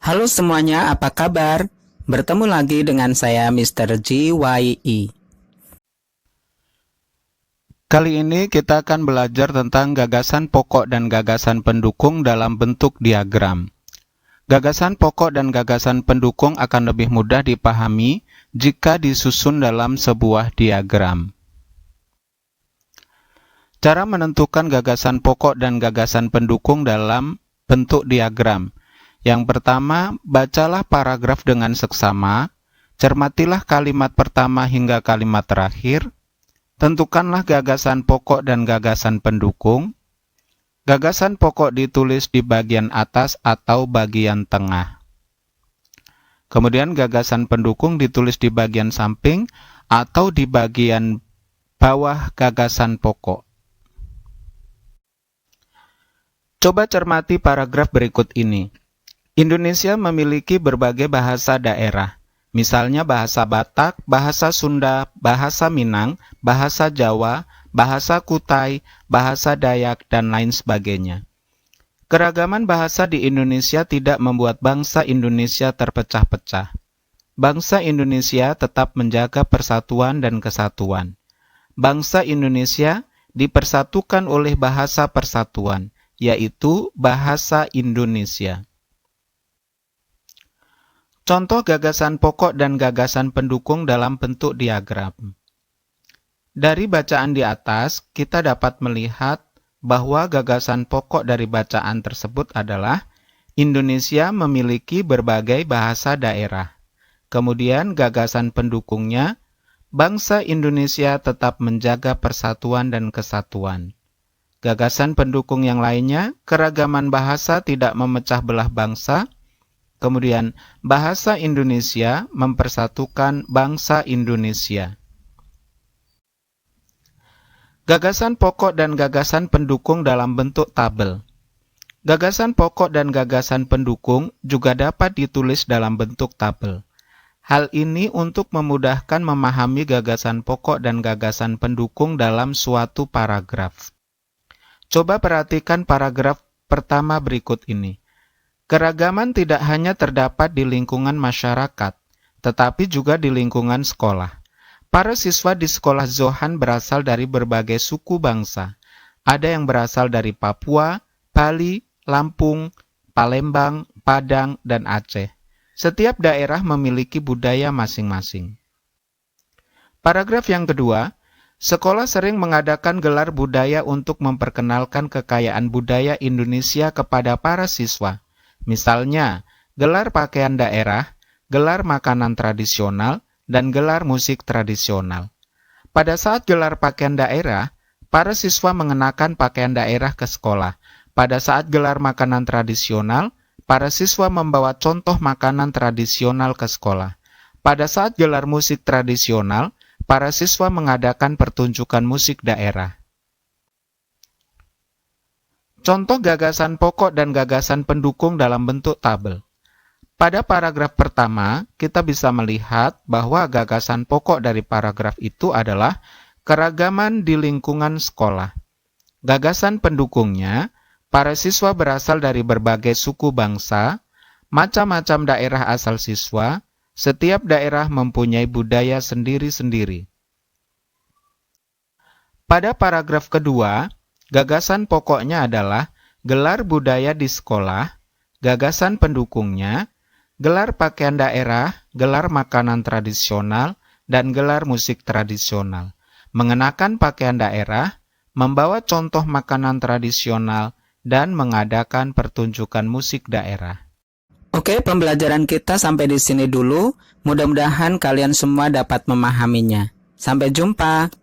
Halo semuanya, apa kabar? Bertemu lagi dengan saya Mr. GYE. Kali ini kita akan belajar tentang gagasan pokok dan gagasan pendukung dalam bentuk diagram. Gagasan pokok dan gagasan pendukung akan lebih mudah dipahami jika disusun dalam sebuah diagram. Cara menentukan gagasan pokok dan gagasan pendukung dalam bentuk diagram. Yang pertama, bacalah paragraf dengan seksama, cermatilah kalimat pertama hingga kalimat terakhir, tentukanlah gagasan pokok dan gagasan pendukung. Gagasan pokok ditulis di bagian atas atau bagian tengah. Kemudian gagasan pendukung ditulis di bagian samping atau di bagian bawah gagasan pokok. Coba cermati paragraf berikut ini. Indonesia memiliki berbagai bahasa daerah, misalnya bahasa Batak, bahasa Sunda, bahasa Minang, bahasa Jawa, bahasa Kutai, bahasa Dayak, dan lain sebagainya. Keragaman bahasa di Indonesia tidak membuat bangsa Indonesia terpecah-pecah. Bangsa Indonesia tetap menjaga persatuan dan kesatuan. Bangsa Indonesia dipersatukan oleh bahasa persatuan, yaitu bahasa Indonesia. Contoh gagasan pokok dan gagasan pendukung dalam bentuk diagram. Dari bacaan di atas, kita dapat melihat bahwa gagasan pokok dari bacaan tersebut adalah Indonesia memiliki berbagai bahasa daerah. Kemudian gagasan pendukungnya, bangsa Indonesia tetap menjaga persatuan dan kesatuan. Gagasan pendukung yang lainnya, keragaman bahasa tidak memecah belah bangsa. Kemudian, bahasa Indonesia mempersatukan bangsa Indonesia. Gagasan pokok dan gagasan pendukung dalam bentuk tabel. Gagasan pokok dan gagasan pendukung juga dapat ditulis dalam bentuk tabel. Hal ini untuk memudahkan memahami gagasan pokok dan gagasan pendukung dalam suatu paragraf. Coba perhatikan paragraf pertama berikut ini. Keragaman tidak hanya terdapat di lingkungan masyarakat, tetapi juga di lingkungan sekolah. Para siswa di sekolah Zohan berasal dari berbagai suku bangsa. Ada yang berasal dari Papua, Bali, Lampung, Palembang, Padang, dan Aceh. Setiap daerah memiliki budaya masing-masing. Paragraf yang kedua, sekolah sering mengadakan gelar budaya untuk memperkenalkan kekayaan budaya Indonesia kepada para siswa. Misalnya, gelar pakaian daerah, gelar makanan tradisional, dan gelar musik tradisional. Pada saat gelar pakaian daerah, para siswa mengenakan pakaian daerah ke sekolah. Pada saat gelar makanan tradisional, para siswa membawa contoh makanan tradisional ke sekolah. Pada saat gelar musik tradisional, para siswa mengadakan pertunjukan musik daerah. Contoh gagasan pokok dan gagasan pendukung dalam bentuk tabel. Pada paragraf pertama, kita bisa melihat bahwa gagasan pokok dari paragraf itu adalah keragaman di lingkungan sekolah. Gagasan pendukungnya, para siswa berasal dari berbagai suku bangsa, macam-macam daerah asal siswa, setiap daerah mempunyai budaya sendiri-sendiri. Pada paragraf kedua, gagasan pokoknya adalah gelar budaya di sekolah, gagasan pendukungnya, gelar pakaian daerah, gelar makanan tradisional, dan gelar musik tradisional. Mengenakan pakaian daerah, membawa contoh makanan tradisional, dan mengadakan pertunjukan musik daerah. Oke, pembelajaran kita sampai di sini dulu. Mudah-mudahan kalian semua dapat memahaminya. Sampai jumpa.